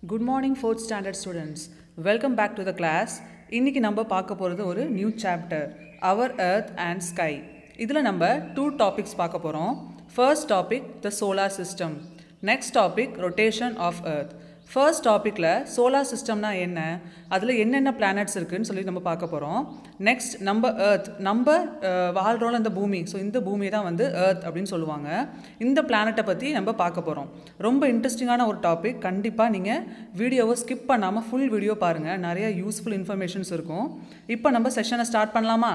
Good morning 4th standard students. Welcome back to the class. இன்னைக்கு நம்ம பார்க்க போகிறது ஒரு new chapter Our Earth and Sky. இதில் நம்ம 2 டாபிக்ஸ் பார்க்க போகிறோம். First topic the solar system. Next topic rotation of Earth. First டாப்பிக்கில் சோலார் சிஸ்டம்னா என்ன, அதில் என்னென்ன பிளானட்ஸ் இருக்குதுன்னு சொல்லி நம்ம பார்க்க போகிறோம். நெக்ஸ்ட் நம்ம எர்த், நம்ம வாழ்கிறோம் இந்த பூமி. ஸோ இந்த பூமி தான் வந்து எர்த் அப்படின்னு சொல்லுவாங்க. இந்த பிளானட்டை பற்றி நம்ம பார்க்க போகிறோம். ரொம்ப இன்ட்ரெஸ்டிங்கான ஒரு டாபிக். கண்டிப்பாக நீங்கள் வீடியோவை ஸ்கிப் பண்ணாமல் ஃபுல் வீடியோ பாருங்கள். நிறைய யூஸ்ஃபுல் இன்ஃபர்மேஷன்ஸ் இருக்கும். இப்போ நம்ம செஷனை ஸ்டார்ட் பண்ணலாமா?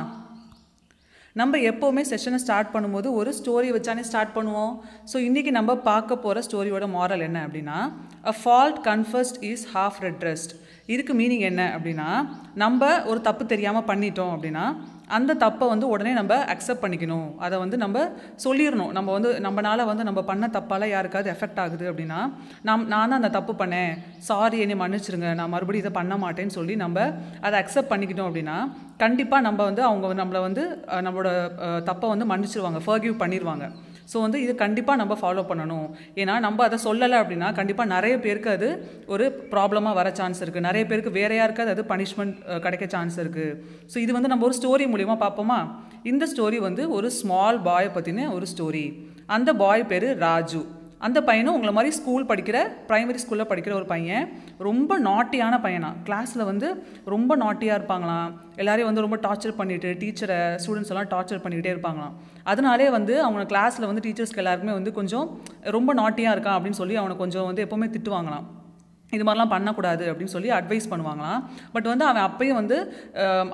நம்ம எப்போவுமே செஷனை ஸ்டார்ட் பண்ணும்போது ஒரு ஸ்டோரி வச்சானே ஸ்டார்ட் பண்ணுவோம். ஸோ இன்றைக்கி நம்ம பார்க்க போகிற ஸ்டோரியோட மாரல் என்ன அப்படின்னா, a fault confessed is half redressed. இதுக்கு மீனிங் என்ன அப்படின்னா, நம்ம ஒரு தப்பு தெரியாமல் பண்ணிட்டோம் அப்படின்னா அந்த தப்பை வந்து உடனே நம்ம அக்செப்ட் பண்ணிக்கணும். அதை வந்து நம்ம சொல்லிடணும். நம்ம வந்து நம்மளால் வந்து நம்ம பண்ண தப்பால் யாருக்காவது எஃபெக்ட் ஆகுது அப்படின்னா, நான் தான் அந்த தப்பு பண்ணேன், சாரி என்னை மன்னிச்சிருங்க, நான் மறுபடியும் இதை பண்ண மாட்டேன்னு சொல்லி நம்ம அதை அக்செப்ட் பண்ணிக்கிட்டோம் அப்படின்னா கண்டிப்பாக நம்ம வந்து அவங்க நம்மளை வந்து நம்மளோட தப்பை வந்து மன்னிச்சிருவாங்க, ஃபர்கிவ் பண்ணிடுவாங்க. ஸோ வந்து இது கண்டிப்பாக நம்ம ஃபாலோ பண்ணணும். ஏன்னா நம்ம அதை சொல்லலை அப்படின்னா கண்டிப்பாக நிறைய பேருக்கு அது ஒரு ப்ராப்ளமாக வர சான்ஸ் இருக்குது. நிறைய பேருக்கு வேற யாருக்காவது அது பனிஷ்மெண்ட் கிடைக்க சான்ஸ் இருக்குது. ஸோ இது வந்து நம்ம ஒரு ஸ்டோரி மூலிமா பார்ப்போமா? இந்த ஸ்டோரி வந்து ஒரு ஸ்மால் பாயை பற்றின ஒரு ஸ்டோரி. அந்த பாய் பேர் ராஜு. அந்த பையனும் உங்களை மாதிரி ஸ்கூல் படிக்கிற, ப்ரைமரி ஸ்கூலில் படிக்கிற ஒரு பையன். ரொம்ப நாட்டியான பையனா, கிளாஸில் வந்து ரொம்ப நாட்டியாக இருப்பாங்களாம். எல்லாரையும் வந்து ரொம்ப டார்ச்சர் பண்ணிவிட்டு, டீச்சரை ஸ்டூடெண்ட்ஸ் எல்லாம் டார்ச்சர் பண்ணிக்கிட்டே இருப்பாங்களாம். அதனாலே வந்து அவங்க கிளாஸில் வந்து டீச்சர்ஸ்க்கு எல்லாருக்குமே வந்து கொஞ்சம் ரொம்ப நாட்டியாக இருக்கான் அப்படின்னு சொல்லி அவனை கொஞ்சம் வந்து எப்போவுமே திட்டுவாங்களாம். இது மாதிரிலாம் பண்ணக்கூடாது அப்படின்னு சொல்லி அட்வைஸ் பண்ணுவாங்களாம். பட் வந்து அவன் அப்பையும் வந்து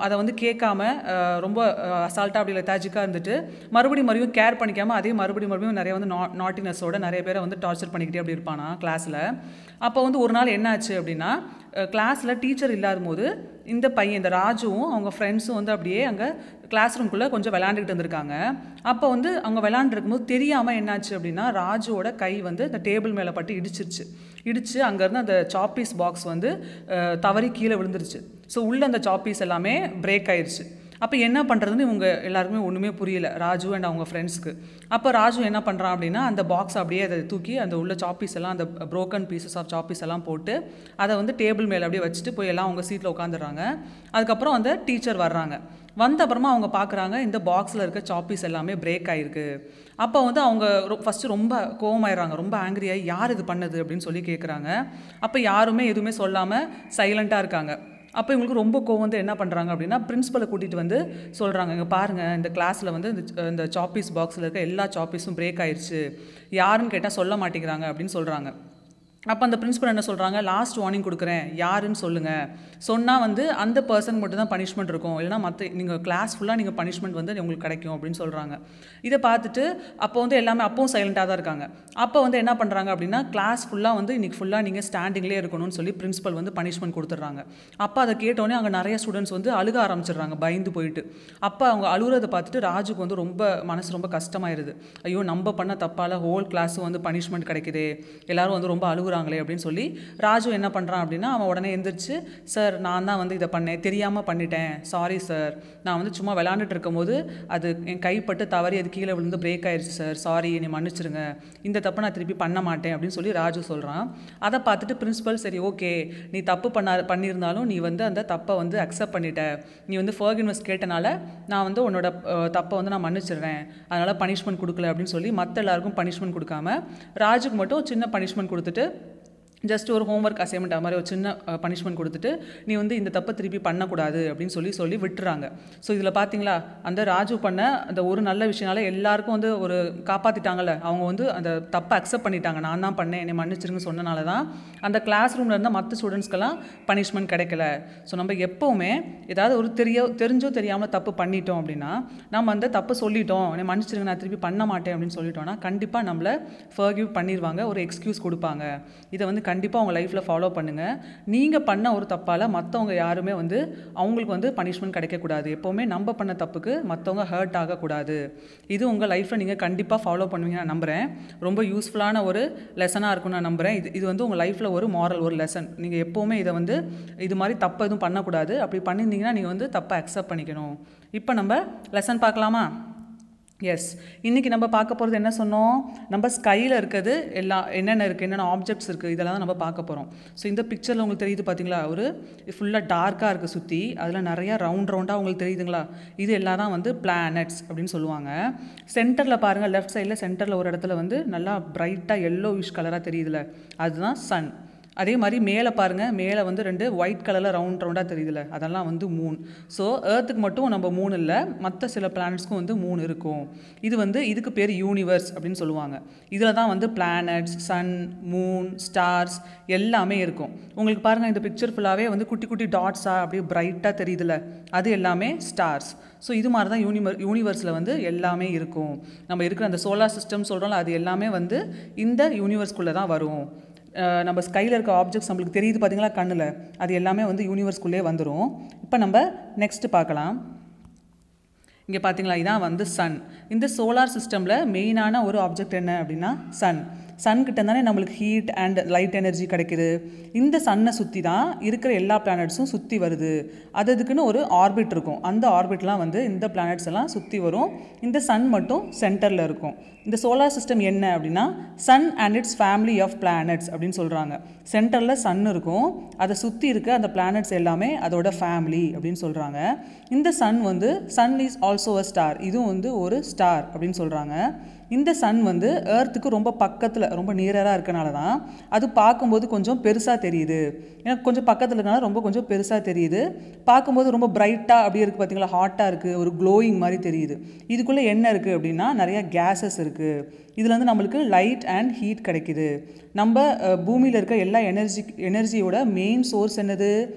அதை வந்து கேட்காம ரொம்ப அசால்ட்டாக அப்படி லெத்தாஜிக்காக இருந்துட்டு மறுபடியும் கேர் பண்ணிக்காமல் அதே மறுபடியும் நிறைய வந்து நாட்டினஸோட நிறைய பேரை வந்து டார்ச்சர் பண்ணிக்கிட்டே அப்படி இருப்பானா கிளாஸில். அப்போ வந்து ஒரு நாள் என்ன ஆச்சு அப்படின்னா, கிளாஸில் டீச்சர் இல்லாத போது இந்த பையன், இந்த ராஜுவும் அவங்க ஃப்ரெண்ட்ஸும் வந்து அப்படியே அங்கே கிளாஸ் ரூம்குள்ளே கொஞ்சம் விளையாண்டுக்கிட்டு இருந்திருக்காங்க. அப்போ வந்து அவங்க விளையாண்டுருக்கும்போது தெரியாமல் என்னாச்சு அப்படின்னா, ராஜுவோட கை வந்து இந்த டேபிள் மேலே பட்டு இடிச்சு அங்கேருந்து அந்த சாப்பீஸ் பாக்ஸ் வந்து தவறி கீழே விழுந்துருச்சு. ஸோ உள்ளே அந்த சாப்பீஸ் எல்லாமே பிரேக் ஆயிடுச்சு. அப்போ என்ன பண்ணுறதுன்னு இவங்க எல்லாருக்குமே ஒன்றுமே புரியல, ராஜு அண்ட் அவங்க ஃப்ரெண்ட்ஸ்க்கு. அப்போ ராஜு என்ன பண்ணுறான் அப்படின்னா, அந்த பாக்ஸ் அப்படியே அதை தூக்கி அந்த உள்ள சாப்பீஸ் எல்லாம், அந்த ப்ரோக்கன் பீசஸ் ஆஃப் சாப்பீஸ் எல்லாம் போட்டு அதை வந்து டேபிள் மேலே அப்படியே வச்சுட்டு போய் எல்லாம் அவங்க சீட்டில் உட்காந்துடுறாங்க. அதுக்கப்புறம் அந்த டீச்சர் வர்றாங்க. வந்த அப்புறமா அவங்க பார்க்குறாங்க இந்த பாக்ஸில் இருக்க சாப்பீஸ் எல்லாமே பிரேக் ஆகிருக்கு. அப்போ வந்து அவங்க ஃபஸ்ட்டு ரொம்ப கோவமாயிடுறாங்க, ரொம்ப ஆங்கிரியாகி யார் இது பண்ணது அப்படின்னு சொல்லி கேட்குறாங்க. அப்போ யாருமே எதுவுமே சொல்லாமல் சைலண்ட்டாக இருக்காங்க. அப்போ இவங்களுக்கு ரொம்ப கோவம் வந்து என்ன பண்ணுறாங்க அப்படின்னா, பிரின்ஸிபலை கூட்டிகிட்டு வந்து சொல்கிறாங்க, இங்கே பாருங்கள் இந்த கிளாஸில் வந்து இந்த சாப்பீஸ் பாக்ஸில் இருக்க எல்லா சாப்பீஸும் பிரேக் ஆயிடுச்சு, யாருன்னு கேட்டால் சொல்ல மாட்டேங்கிறாங்க அப்படின்னு சொல்கிறாங்க. அப்போ அந்த பிரின்ஸிபல் என்ன சொல்கிறாங்க, லாஸ்ட் வார்னிங் கொடுக்குறேன், யாருன்னு சொல்லுங்கள், சொன்னால் வந்து அந்த பர்சன் மட்டும் தான் பனிஷ்மெண்ட் இருக்கும், இல்லைனா மற்ற நீங்கள் கிளாஸ் ஃபுல்லாக நீங்கள் பனிஷ்மெண்ட் வந்து உங்களுக்கு கிடைக்கும் அப்படின்னு சொல்கிறாங்க. இதை பார்த்துட்டு அப்போ வந்து எல்லாமே அப்பவும் சைலண்ட்டாக தான் இருக்காங்க. அப்போ வந்து என்ன பண்ணுறாங்க அப்படின்னா, கிளாஸ் ஃபுல்லாக வந்து இன்றைக்கி ஃபுல்லாக நீங்கள் ஸ்டாண்டிங்லேயே இருக்கணும்னு சொல்லி பிரின்ஸிபல் வந்து பனிஷ்மெண்ட் கொடுத்துட்றாங்க. அப்போ அதை கேட்டோன்னே அங்கே நிறைய ஸ்டூடெண்ட்ஸ் வந்து அழுக ஆரம்பிச்சிடுறாங்க பயந்து போயிட்டு. அப்போ அவங்க அழுகிறத பார்த்துட்டு ராஜுக்கு வந்து மனசு ரொம்ப கஷ்டமாயிருது. ஐயோ நம்ம பண்ண தப்பால் ஹோல் கிளாஸும் வந்து பனிஷ்மெண்ட் கிடைக்குதே, எல்லோரும் வந்து ரொம்ப அழுகுறாங்களே அப்படின்னு சொல்லி ராஜு என்ன பண்ணுறான் அப்படின்னா, அவன் உடனே எந்திரிச்சு, சார் நான் தான் வந்து இதை பண்ணேன், தெரியாமல் பண்ணிட்டேன், சாரி சார், நான் வந்து சும்மா விளையாண்டுட்டு இருக்கும்போது அது என் கைப்பட்டு தவறி அது கீழே விழுந்து பிரேக் ஆயிடுச்சு சார், சாரி என்னை மன்னிச்சிருங்க, இந்த தப்பை நான் திருப்பி பண்ண மாட்டேன் அப்படின்னு சொல்லி ராஜு சொல்கிறான். அதை பார்த்துட்டு பிரின்ஸிபல், சரி ஓகே, நீ தப்பு பண்ணியிருந்தாலும் நீ வந்து அந்த தப்பை வந்து அக்செப்ட் பண்ணிட்ட, நீ வந்து ஃபர்கிவ்னஸ் கேட்டனால நான் வந்து உன்னோட தப்பை வந்து நான் மன்னிச்சிடுறேன், அதனால் பனிஷ்மெண்ட் கொடுக்கல அப்படின்னு சொல்லி மற்ற எல்லாருக்கும் பனிஷ்மெண்ட் கொடுக்காம ராஜுக்கு மட்டும் சின்ன பனிஷ்மெண்ட் கொடுத்துட்டு, ஜஸ்ட் ஒரு ஹோம்ஒர்க் அசைன்மெண்ட் அது மாதிரி ஒரு சின்ன பனிஷ்மெண்ட் கொடுத்துட்டு, நீ வந்து இந்த தப்பை திருப்பி பண்ணக்கூடாது அப்படின்னு சொல்லி விட்டுறாங்க. ஸோ இதில் பார்த்தீங்களா, அந்த ராஜு பண்ண அந்த ஒரு நல்ல விஷயனால எல்லாருக்கும் வந்து ஒரு காப்பாற்றிட்டாங்கல்ல, அவங்க வந்து அந்த தப்பை அக்செப்ட் பண்ணிட்டாங்க, நான் தான் பண்ணேன் என்னை மன்னிச்சிருங்க சொன்னனால தான் அந்த கிளாஸ் ரூமில் இருந்தால் மற்ற ஸ்டூடெண்ட்ஸ்க்கெல்லாம் பனிஷ்மெண்ட் கிடைக்கல. ஸோ நம்ம எப்போவுமே ஏதாவது ஒரு தெரிஞ்சோ தெரியாமல் தப்பு பண்ணிட்டோம் அப்படின்னா நம்ம அந்த தப்பு சொல்லிட்டோம், என்னை மன்னிச்சிருங்க நான் திருப்பி பண்ண மாட்டேன் அப்படின்னு சொல்லிட்டோம்னா கண்டிப்பாக நம்மளை ஃபர்கிவ் பண்ணிடுவாங்க, ஒரு எக்ஸ்கியூஸ் கொடுப்பாங்க. இதை வந்து கண்டிப்பாக உங்கள் லைஃப்பில் ஃபாலோ பண்ணுங்கள். நீங்கள் பண்ண ஒரு தப்பால் மற்றவங்க யாருமே வந்து அவங்களுக்கு வந்து பனிஷ்மெண்ட் கிடைக்கக்கூடாது. எப்போவுமே நம்ம பண்ண தப்புக்கு மற்றவங்க ஹர்ட் ஆகக்கூடாது. இது உங்கள் லைஃப்பில் நீங்கள் கண்டிப்பாக ஃபாலோ பண்ணுவீங்க நான் நம்புகிறேன். ரொம்ப யூஸ்ஃபுல்லான ஒரு லெசனாக இருக்கும்னு நான் நம்புகிறேன். இது வந்து உங்கள் லைஃப்பில் ஒரு மாரல், ஒரு லெசன். நீங்கள் எப்போவுமே இதை வந்து இது மாதிரி தப்பு எதுவும் பண்ணக்கூடாது. அப்படி பண்ணியிருந்தீங்கன்னா நீங்கள் வந்து தப்பை அக்செப்ட் பண்ணிக்கணும். இப்போ நம்ம லெசன் பார்க்கலாமா? எஸ், இன்றைக்கி நம்ம பார்க்க போகிறது என்ன சொன்னோம்? நம்ம ஸ்கையில் இருக்கிறது என்னென்ன இருக்குது, என்னென்ன ஆப்ஜெக்ட்ஸ் இருக்குது, இதெல்லாம் தான் நம்ம பார்க்க போகிறோம். ஸோ இந்த பிக்சரில் உங்களுக்கு தெரியுது பார்த்தீங்களா, ஒரு ஃபுல்லாக டார்க்காக இருக்குது சுற்றி, அதில் நிறையா ரவுண்டாக உங்களுக்கு தெரியுதுங்களா? இது எல்லாம் தான் வந்து பிளானட்ஸ் அப்படின்னு சொல்லுவாங்க. சென்டரில் பாருங்கள், லெஃப்ட் சைடில் சென்டரில் ஒரு இடத்துல வந்து நல்லா பிரைட்டாக எல்லோவிஷ் கலராக தெரியுதுல்ல, அதுதான் சன். அதே மாதிரி மேலே பாருங்கள், மேலே வந்து 2 ஒயிட் கலரில் ரவுண்டாக தெரியுதுல்ல, அதெல்லாம் வந்து மூன். ஸோ ஏர்த்துக்கு மட்டும் நம்ம மூன் இல்லை, மற்ற சில பிளானட்ஸ்க்கும் வந்து மூன் இருக்கும். இது வந்து இதுக்கு பேர் யூனிவர்ஸ் அப்படின்னு சொல்லுவாங்க. இதில் தான் வந்து பிளானட்ஸ், சன், மூன், ஸ்டார்ஸ் எல்லாமே இருக்கும். உங்களுக்கு பாருங்கள், இந்த பிக்சர் ஃபுல்லாகவே வந்து குட்டி குட்டி டாட்ஸாக அப்படியே பிரைட்டாக தெரியுதுல்ல, அது எல்லாமே ஸ்டார்ஸ். ஸோ இது மாதிரி தான் யூனிவர்ஸில் வந்து எல்லாமே இருக்கும். நம்ம இருக்கிற அந்த சோலார் சிஸ்டம் சொல்கிறோம்ல, அது எல்லாமே வந்து இந்த யூனிவர்ஸ்குள்ளே தான் வரும். நம்ம ஸ்கையில் இருக்க ஆப்ஜெக்ட்ஸ் நம்மளுக்கு தெரியுது பார்த்தீங்களா கண்ணில், அது எல்லாமே வந்து யூனிவர்ஸ்குள்ளே வந்துடும். இப்போ நம்ம நெக்ஸ்ட்டு பார்க்கலாம். இங்கே பார்த்தீங்களா, இதான் வந்து சன். இந்த சோலார் சிஸ்டமில் மெயினான ஒரு ஆப்ஜெக்ட் என்ன அப்படின்னா சன். சன்கிட்ட தானே நம்மளுக்கு ஹீட் அண்ட் லைட் எனர்ஜி கிடைக்குது. இந்த சன்னை சுற்றி தான் இருக்கிற எல்லா பிளானட்ஸும் சுற்றி வருது. அதுக்குன்னு ஒரு ஆர்பிட் இருக்கும். அந்த ஆர்பிட்லாம் வந்து இந்த பிளானட்ஸ் எல்லாம் சுற்றி வரும். இந்த சன் மட்டும் சென்டரில் இருக்கும். இந்த சோலார் சிஸ்டம் என்ன அப்படின்னா sun and its family of planets அப்படின்னு சொல்கிறாங்க. சென்டரில் சன் இருக்கும், அதை சுற்றி இருக்க அந்த பிளானட்ஸ் எல்லாமே அதோட ஃபேமிலி அப்படின்னு சொல்கிறாங்க. இந்த சன் வந்து sun is also a star, இதுவும் வந்து ஒரு ஸ்டார் அப்படின்னு சொல்கிறாங்க. இந்த சன் வந்து ஏர்த்துக்கு ரொம்ப பக்கத்தில், ரொம்ப நியராக இருக்கனால தான் அது பார்க்கும்போது கொஞ்சம் பெருசாக தெரியுது. ஏன்னா கொஞ்சம் பக்கத்தில் இருக்கனால ரொம்ப கொஞ்சம் பெருசாக தெரியுது. பார்க்கும்போது ரொம்ப பிரைட்டாக அப்படியே இருக்குது பார்த்தீங்களா, ஹாட்டாக இருக்குது, ஒரு க்ளோயிங் மாதிரி தெரியுது. இதுக்குள்ளே என்ன இருக்குது அப்படின்னா நிறையா கேஸஸ் இருக்குது. இதில் வந்து நம்மளுக்கு லைட் அண்ட் ஹீட் கிடைக்குது. நம்ம பூமியில் இருக்க எல்லா எனர்ஜியோட மெயின் சோர்ஸ் என்னது?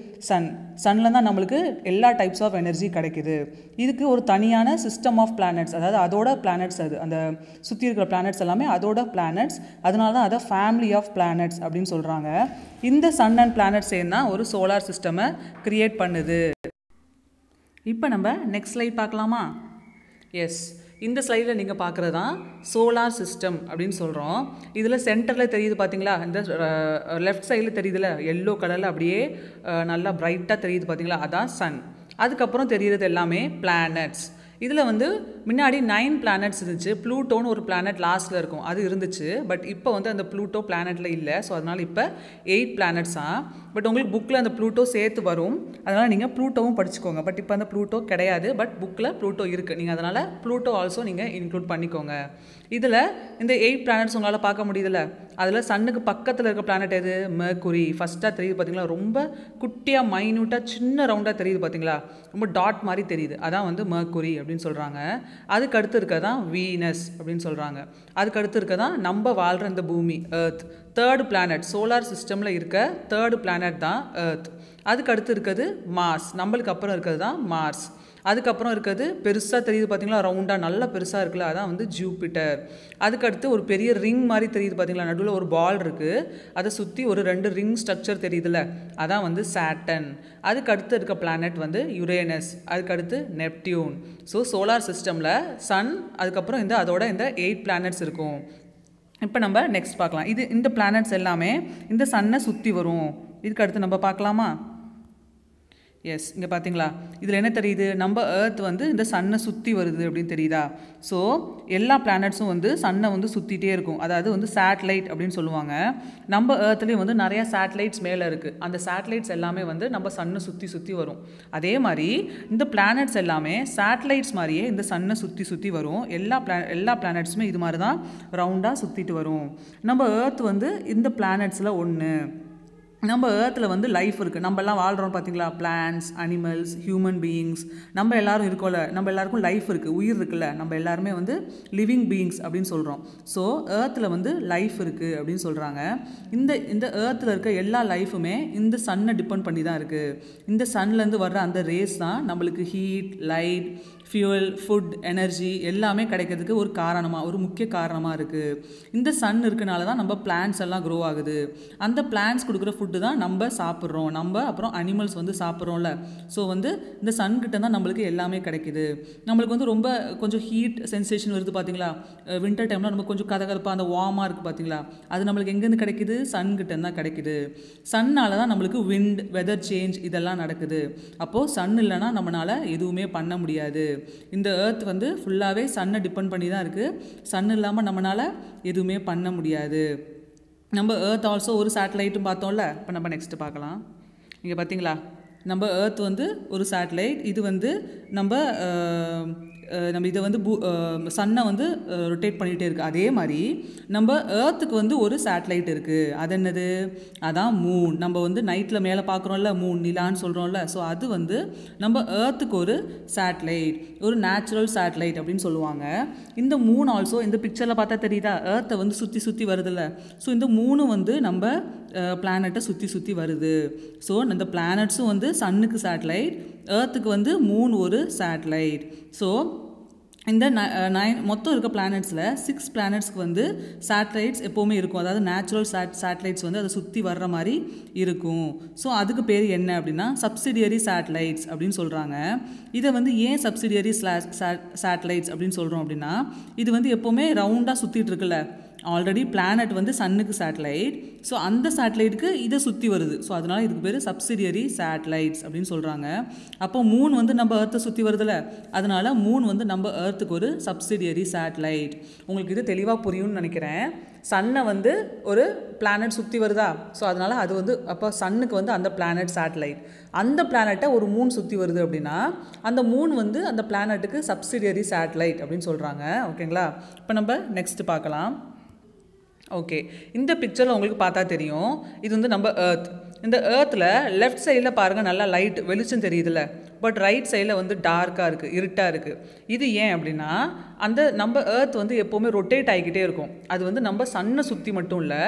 சன். சன்னில் தான் நம்மளுக்கு எல்லா டைப்ஸ் ஆஃப் எனர்ஜி கிடைக்குது. இதுக்கு ஒரு தனியான சிஸ்டம் ஆஃப் பிளானட்ஸ், அதாவது அதோட பிளானட்ஸ், அது அந்த சுற்றி இருக்கிற பிளானட்ஸ் எல்லாமே அதோட பிளானட்ஸ். அதனால தான் அதை ஃபேமிலி ஆஃப் பிளானட்ஸ் அப்படின்னு சொல்கிறாங்க. இந்த சன் அண்ட் பிளானட்ஸ் சேர்ந்து ஒரு சோலார் சிஸ்டமை கிரியேட் பண்ணுது. இப்போ நம்ம நெக்ஸ்ட் ஸ்லைட் பார்க்கலாமா? எஸ், இந்த ஸ்லைடில் நீங்கள் பார்க்குறது தான் சோலார் சிஸ்டம் அப்படின்னு சொல்கிறோம். இதில் சென்டரில் தெரியுது பார்த்தீங்களா, இந்த லெஃப்ட் சைடில் தெரியுதுல்ல எல்லோ கலரில் அப்படியே நல்லா பிரைட்டாக தெரியுது பார்த்தீங்களா, அதான் சன். அதுக்கப்புறம் தெரியுறது எல்லாமே பிளானட்ஸ். இதில் வந்து முன்னாடி 9 பிளானட்ஸ் இருந்துச்சு. ப்ளூட்டோன்னு ஒரு பிளானட் லாஸ்ட்டில் இருக்கும், அது இருந்துச்சு. பட் இப்போ வந்து அந்த ப்ளூட்டோ பிளானட்டில் இல்லை. ஸோ அதனால் இப்போ 8 பிளானட்ஸாக. பட் உங்களுக்கு புக்கில் அந்த ப்ளூட்டோ சேர்த்து வரும், அதனால் நீங்கள் ப்ளூட்டோவும் படிச்சுக்கோங்க. பட் இப்போ அந்த ப்ளூட்டோ கிடையாது, பட் புக்கில் ப்ளூட்டோ இருக்குது. நீங்கள் அதனால் ப்ளூட்டோ ஆல்சோ நீங்கள் இன்க்ளூட் பண்ணிக்கோங்க. இதில் இந்த 8 பிளானட்ஸ் உங்களால் பார்க்க முடியுதுல்ல, அதில் சன்னுக்கு பக்கத்தில் இருக்க பிளானட் எது? மெர்க்குரி. ஃபஸ்ட்டாக தெரியுது பார்த்தீங்களா, ரொம்ப குட்டியாக மைன்யூட்டாக சின்ன ரவுண்டாக தெரியுது பார்த்தீங்களா, ரொம்ப டாட் மாதிரி தெரியுது, அதான் வந்து மெர்க்குரி அப்படின்னு சொல்கிறாங்க. அதுக்கு அடுத்து இருக்கதான் வீனஸ் அப்படின்னு சொல்கிறாங்க. அதுக்கு அடுத்து இருக்கதான் நம்ம வாழ்கிற இந்த பூமி, எர்த். தேர்டு பிளானட், சோலார் சிஸ்டமில் இருக்க தேர்டு பிளானட் தான் எர்த். அதுக்கு அடுத்து இருக்கிறது மார்ஸ், நம்மளுக்கு அப்புறம் இருக்கிறது தான் மார்ஸ். அதுக்கப்புறம் இருக்கிறது பெருசாக தெரியுது பார்த்தீங்களா, ரவுண்டாக நல்லா பெருசாக இருக்குல்ல, அதான் வந்து ஜூபிட்டர். அதுக்கடுத்து ஒரு பெரிய ரிங் மாதிரி தெரியுது பார்த்தீங்களா, நடுவில் ஒரு பால் இருக்குது, அதை சுற்றி ஒரு 2 ரிங் ஸ்ட்ரக்சர் தெரியுதுல்ல, அதான் வந்து சாட்டன். அதுக்கடுத்து இருக்க பிளானட் வந்து யுரேனஸ், அதுக்கடுத்து நெப்டியூன். ஸோ சோலார் சிஸ்டமில் சன், அதுக்கப்புறம் அதோட இந்த 8 பிளானட்ஸ் இருக்கும். இப்போ நம்ம நெக்ஸ்ட் பார்க்கலாம். இந்த பிளானட்ஸ் எல்லாமே இந்த சன்னை சுற்றி வரும். இதுக்கு அடுத்து நம்ம பார்க்கலாமா? எஸ், இங்கே பார்த்தீங்களா, இதில் என்ன தெரியுது? நம்ம எர்த் வந்து இந்த சன்னை சுற்றி வருது அப்படின்னு தெரியுதா? ஸோ எல்லா பிளானட்ஸும் வந்து சன்னை வந்து சுற்றிட்டே இருக்கும். அதாவது வந்து சேட்டலைட் அப்படின்னு சொல்லுவாங்க. நம்ம எர்த்லேயும் வந்து நிறையா சேட்டலைட்ஸ் மேலே இருக்குது. அந்த சேட்டலைட்ஸ் எல்லாமே வந்து நம்ம சன்னை சுற்றி வரும். அதே மாதிரி இந்த பிளானட்ஸ் எல்லாமே சேட்டலைட்ஸ் மாதிரியே இந்த சன்னை சுற்றி வரும். எல்லா பிளானட்ஸுமே இது மாதிரி தான் ரவுண்டாக சுற்றிட்டு வரும். நம்ம எர்த் வந்து இந்த பிளானட்ஸில் ஒன்று. நம்ம ஏர்த்தில் வந்து லைஃப் இருக்குது, நம்ம எல்லாம் வாழ்கிறோம் பார்த்தீங்களா, பிளான்ஸ், அனிமல்ஸ், ஹியூமன் பீயிங்ஸ், நம்ம எல்லோரும் இருக்கோம்ல, நம்ம எல்லாருக்கும் லைஃப் இருக்குது, உயிர் இருக்குல்ல, நம்ம எல்லாருமே வந்து லிவிங் பீயிங்ஸ் அப்படின்னு சொல்கிறோம். ஸோ ஏர்த்தில் வந்து லைஃப் இருக்குது அப்படின்னு சொல்கிறாங்க. இந்த ஏர்த்தில் இருக்க எல்லா லைஃபுமே இந்த சன்னை டிபெண்ட் பண்ணி தான் இருக்குது. இந்த சன்லேருந்து வர்ற அந்த ரேஸ் தான் நம்மளுக்கு heat, light, fuel, food, energy எல்லாமே கிடைக்கிறதுக்கு ஒரு முக்கிய காரணமாக இருக்குது. இந்த சன் இருக்கனால தான் நம்ம பிளான்ஸ் எல்லாம் க்ரோ ஆகுது. அந்த பிளான்ஸ் கொடுக்குற ஃபுட்டு தான் நம்ம சாப்பிட்றோம், அப்புறம் அனிமல்ஸ் வந்து சாப்பிட்றோம்ல. ஸோ வந்து இந்த சன்கிட்ட தான் நம்மளுக்கு எல்லாமே கிடைக்குது. நம்மளுக்கு வந்து ரொம்ப கொஞ்சம் ஹீட் சென்சேஷன் வருது பார்த்தீங்களா, வின்டர் டைமில் நம்ம கொஞ்சம் கதகதப்பாக அந்த வார்மாக இருக்குது பார்த்தீங்களா, அது நம்மளுக்கு எங்கேருந்து கிடைக்குது? சன்கிட்ட தான் கிடைக்குது. சன்னால் தான் நம்மளுக்கு விண்ட், வெதர் சேஞ்ச் இதெல்லாம் நடக்குது. அப்போது சன் இல்லைன்னா நம்மளால் எதுவுமே பண்ண முடியாது. இந்த எர்த் வந்து ஃபுல்லாகவே சன்னை டிபெண்ட் பண்ணி தான் இருக்குது. சன் இல்லாமல் நம்மளால் எதுவுமே பண்ண முடியாது. நம்ம எர்த் ஆல்சோ ஒரு சேட்டலைட்டும் பார்த்தோம்ல. இப்போ நம்ம நெக்ஸ்ட்டு பார்க்கலாம். இங்கே பார்த்தீங்களா, நம்ம எர்த் வந்து ஒரு சேட்டலைட். இது வந்து நம்ம இதை வந்து சன்னை வந்து ரொட்டேட் பண்ணிகிட்டே இருக்குது. அதே மாதிரி நம்ம எர்த்துக்கு வந்து ஒரு சேட்டலைட் இருக்குது. அது என்னது? அதான் மூன். நம்ம வந்து நைட்டில் மேலே பார்க்குறோம்ல, மூன் நிலான்னு சொல்கிறோம்ல. ஸோ அது வந்து நம்ம எர்த்துக்கு ஒரு சேட்டலைட், ஒரு நேச்சுரல் சேட்டலைட் அப்படின்னு சொல்லுவாங்க. இந்த மூன் ஆல்சோ இந்த பிக்சரில் பார்த்தா தெரியுதா, எர்த்தை வந்து சுற்றி சுற்றி வருதுல்ல. ஸோ இந்த மூணும் வந்து நம்ம பிளானட்டை சுற்றி சுற்றி வருது. ஸோ இந்த பிளானட்ஸும் வந்து சன்னுக்கு சேட்டலைட், எர்த்துக்கு வந்து மூன் ஒரு சேட்டலைட். ஸோ இந்த மொத்தம் இருக்க பிளானட்ஸில் 6 பிளானட்ஸ்க்கு வந்து சேட்டலைட்ஸ் எப்போவுமே இருக்கும். அதாவது நேச்சுரல் சேட்டலைட்ஸ் வந்து அதை சுற்றி வர்ற மாதிரி இருக்கும். ஸோ அதுக்கு பேர் என்ன அப்படின்னா சப்சிடியரி சேட்டலைட்ஸ் அப்படின்னு சொல்கிறாங்க. இதை வந்து ஏன் சப்சிடியரி சேட்டலைட்ஸ் அப்படின்னு சொல்கிறோம் அப்படின்னா, இது வந்து எப்போவுமே ரவுண்டாக சுற்றிட்டு இருக்குல்ல. ஆல்ரெடி பிளானட் வந்து சன்னுக்கு சேட்டலைட். ஸோ அந்த சேட்டலைட்டுக்கு இதை சுற்றி வருது. ஸோ அதனால் இதுக்கு பேர் சப்சிடியரி சேட்டலைட்ஸ் அப்படின்னு சொல்கிறாங்க. அப்போ மூன் வந்து நம்ம எர்த்தை சுற்றி வருதுல்ல, அதனால் மூன் வந்து நம்ம எர்த்துக்கு ஒரு சப்சிடியரி சேட்டலைட். உங்களுக்கு இது தெளிவாக புரியும்னு நினைக்கிறேன். சன்னை வந்து ஒரு பிளானட் சுற்றி வருதா, ஸோ அதனால் அது வந்து அப்போ சன்னுக்கு வந்து அந்த பிளானட் சேட்டலைட். அந்த பிளானட்டை ஒரு மூன் சுற்றி வருது அப்படின்னா அந்த மூன் வந்து அந்த பிளானட்டுக்கு சப்சிடியரி சேட்டலைட் அப்படின்னு சொல்கிறாங்க. ஓகேங்களா? இப்போ நம்ம நெக்ஸ்ட் பார்க்கலாம். ஓகே, இந்த பிக்சரில் உங்களுக்கு பார்த்தா தெரியும், இது வந்து நம்ம எர்த். இந்த எர்த்தில் லெஃப்ட் சைடில் பாருங்கள் நல்லா லைட் வெளிச்சம் தெரியுதுல்ல. பட் ரைட் சைடில் வந்து டார்க்காக இருக்குது, இருட்டாக இருக்குது. இது ஏன் அப்படின்னா அந்த நம்ம எர்த் வந்து எப்போவுமே ரொட்டேட் ஆகிக்கிட்டே இருக்கும். அது வந்து நம்ம சன்னை சுற்றி மட்டும் இல்லை,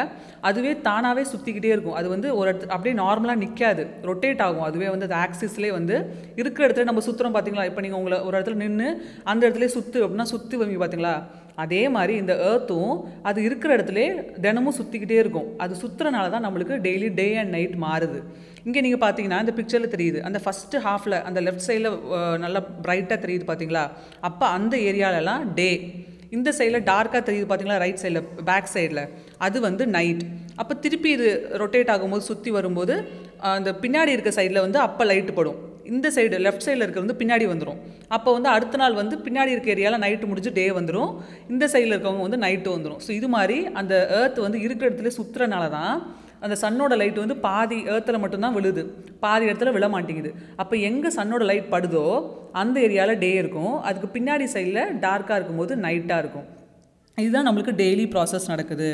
அதுவே தானாகவே சுற்றிக்கிட்டே இருக்கும். அது வந்து ஒரு இடத்து அப்படியே நார்மலாக நிற்காது, ரொட்டேட் ஆகும். அதுவே வந்து அது ஆக்சிஸ்லேயே வந்து இருக்கிற இடத்துல நம்ம சுற்றுறோம் பார்த்தீங்களா. இப்போ நீங்கள் உங்களை ஒரு இடத்துல நின்று அந்த இடத்துல சுற்று அப்படின்னா சுற்றி வருவீங்க பார்த்தீங்களா. அதே மாதிரி இந்த எர்த்தும் அது இருக்கிற இடத்துல தினமும் சுற்றிக்கிட்டே இருக்கும். அது சுற்றுறனால தான் நம்மளுக்கு டெய்லி டே அண்ட் நைட் மாறுது. இங்கே நீங்கள் பார்த்தீங்கன்னா இந்த பிக்சரில் தெரியுது, அந்த ஃபஸ்ட்டு ஹாஃபில் அந்த லெஃப்ட் சைடில் நல்லா ப்ரைட்டாக தெரியுது பார்த்தீங்களா. அப்போ அந்த ஏரியாலலாம் டே. இந்த சைடில் டார்க்காக தெரியுது பார்த்தீங்களா, ரைட் சைடில் பேக் சைடில், அது வந்து நைட். அப்போ திருப்பி இது ரொட்டேட் ஆகும்போது சுற்றி வரும்போது அந்த பின்னாடி இருக்க சைடில் வந்து அப்போ லைட்டு படும். இந்த சைடு லெஃப்ட் சைடில் இருக்கிறது வந்து பின்னாடி வந்துடும். அப்போ வந்து அடுத்த நாள் வந்து பின்னாடி இருக்க ஏரியாவில் நைட்டு முடிஞ்சு டே வந்துடும், இந்த சைடில் இருக்கவங்க வந்து நைட்டு வந்துடும். ஸோ இது மாதிரி அந்த எர்த் வந்து இருக்கிற இடத்துல சுற்றுறனால தான் அந்த சன்னோட லைட் வந்து பாதி எர்த்தில் மட்டும்தான் விழுது, பாதி இடத்துல விழ மாட்டேங்குது. அப்போ எங்கே சன்னோட லைட் படுதோ அந்த ஏரியாவில் டே இருக்கும், அதுக்கு பின்னாடி சைடில் டார்க்காக இருக்கும்போது நைட்டாக இருக்கும். இதுதான் நம்மளுக்கு டெய்லி ப்ராசஸ் நடக்குது.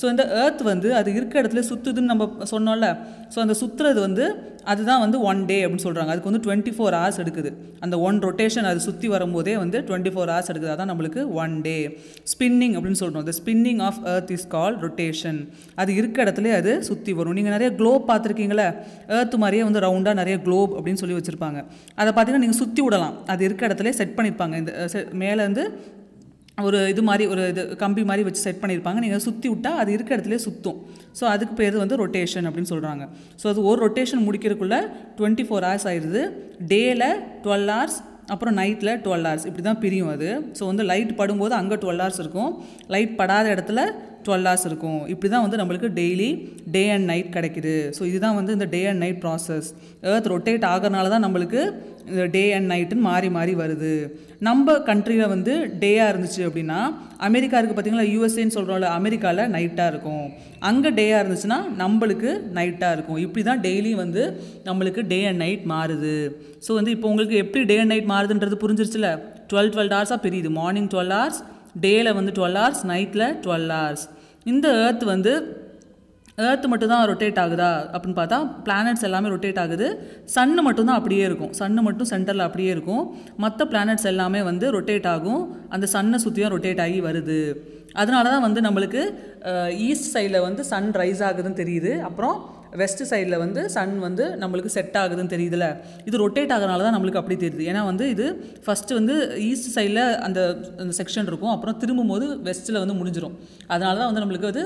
ஸோ இந்த எர்த் வந்து அது இருக்க இடத்துல சுற்றுதுன்னு நம்ம சொன்னோம்ல. ஸோ அந்த சுற்றுறது வந்து அதுதான் வந்து 1 டே அப்படின்னு சொல்கிறாங்க. அதுக்கு வந்து 24 hours எடுக்குது. அந்த 1 ரொட்டேஷன் அது சுற்றி வரும்போதே வந்து 24 hours எடுக்குது. அதான் நம்மளுக்கு 1 டே. ஸ்பின்னிங் அப்படின்னு சொல்கிறோம். The spinning of earth is called rotation. அது இருக்க இடத்துல அது சுற்றி வரும். நீங்கள் நிறைய குளோப் பார்த்துருக்கீங்களே, எர்த் மாதிரியே வந்து ரவுண்டாக நிறைய குளோப் அப்படின்னு சொல்லி வச்சுருப்பாங்க. அதை பார்த்தீங்கன்னா நீங்கள் சுற்றி விடலாம், அது இருக்க இடத்துல செட் பண்ணியிருப்பாங்க. இந்த மேலே வந்து ஒரு இது மாதிரி ஒரு இது கம்பி மாதிரி வச்சு செட் பண்ணியிருப்பாங்க. நீங்கள் சுற்றி விட்டால் அது இருக்க இடத்துல சுற்றும். ஸோ அதுக்கு பேர் வந்து ரொட்டேஷன் அப்படின்னு சொல்கிறாங்க. ஸோ அது ஒரு ரொட்டேஷன் முடிக்கிறதுக்குள்ளே 24 hours ஆயிடுது. டேயில் 12 hours, அப்புறம் நைட்டில் 12 hours, இப்படி தான் பிரியும் அது. ஸோ வந்து லைட் படும்போது அங்கே 12 hours இருக்கும், லைட் படாத இடத்துல 12 hours இருக்கும். இப்படி தான் வந்து நம்மளுக்கு டெய்லி டே அண்ட் நைட் கிடைக்குது. ஸோ இதுதான் வந்து இந்த day and night process. Earth rotate ஆகிறனால தான் நம்மளுக்கு இந்த டே அண்ட் நைட்டுன்னு மாறி மாறி வருது. நம்ம கண்ட்ரியில் வந்து டேயாக இருந்துச்சு அப்படின்னா, அமெரிக்கா இருக்குது பார்த்தீங்களா, யூஎஸ்ஏன்னு சொல்கிறோம்ல, அமெரிக்காவில் நைட்டாக இருக்கும். அங்கே டேயாக இருந்துச்சுன்னா நம்மளுக்கு நைட்டாக இருக்கும். இப்படி தான் டெய்லி வந்து நம்மளுக்கு டே அண்ட் நைட் மாறுது. ஸோ வந்து இப்போ உங்களுக்கு எப்படி டே அண்ட் நைட் மாறுதுன்றது புரிஞ்சிருச்சுல. 12 hours பிரியுது. மார்னிங் 12 hours, டேயில் வந்து 12 hours, நைட்டில் 12 hours. இந்த எர்த் வந்து எர்த் மட்டும் தான் ரொட்டேட் ஆகுதா அப்படின்னு பார்த்தா பிளானட்ஸ் எல்லாமே ரொட்டேட் ஆகுது. சன்னு மட்டும்தான் அப்படியே இருக்கும். சன்னு மட்டும் சென்டரில் அப்படியே இருக்கும். மற்ற பிளானட்ஸ் எல்லாமே வந்து ரொட்டேட் ஆகும், அந்த சன்னை சுற்றியும் ரொட்டேட் ஆகி வருது. அதனால தான் வந்து நம்மளுக்கு ஈஸ்ட் சைடில் வந்து சன் ரைஸ் ஆகுதுன்னு தெரியுது, அப்புறம் வெஸ்ட் சைடில் வந்து சன் வந்து நம்மளுக்கு செட் ஆகுதுன்னு தெரியுதுல்ல. இது ரொட்டேட் ஆகிறனால தான் நம்மளுக்கு அப்படி தெரியுது. ஏன்னா வந்து இது ஃபஸ்ட்டு வந்து ஈஸ்ட் சைடில் அந்த செக்ஷன் இருக்கும், அப்புறம் திரும்பும் போது வெஸ்ட்டில் வந்து முடிஞ்சிடும். அதனால தான் வந்து நம்மளுக்கு அது